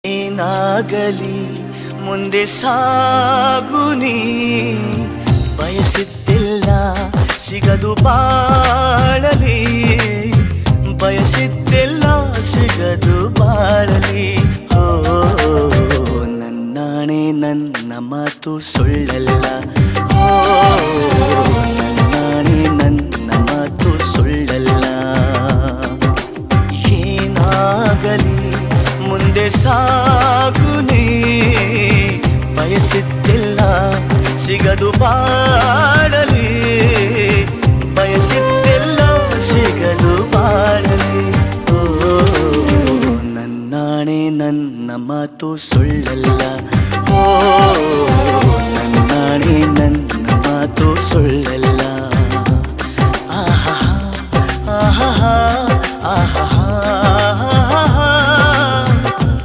ಏನಾಗಲಿ ಮುಂದೆ ಸಾಗುನಿ, ಬಯಸಿದ್ದಿಲ್ಲ ಸಿಗದು ಬಾಳಲಿ, ಬಯಸಿದ್ದಿಲ್ಲ ಸಿಗದು ಬಾಳಲಿ. ಓ ನನ್ನಾಣೆ ನನ್ನ ಮಾತು ಸುಳ್ಳಲ್ಲ, ಓ ನನ್ನಾಣೆ ನನ್ನ ಮಾತು ಸುಳ್ಳಲ್ಲ. ಏನಾಗಲಿ ಮುಂದೆ ಸಾಗುನಿ, ಬಯಸಿದ್ದಿಲ್ಲ ಸಿಗದು ಬಾಳಲಿ, ಬಯಸಿದ್ದಿಲ್ಲ ಸಿಗದು ಬಾಳಲಿ. ಓ ನನ್ನಾಣೆ ನನ್ನ ಮಾತು ಸುಳ್ಳಲ್ಲ, ಓ ನನ್ನಾಣೆ ನನ್ನ ಮಾತು ಸುಳ್ಳಲ್ಲ.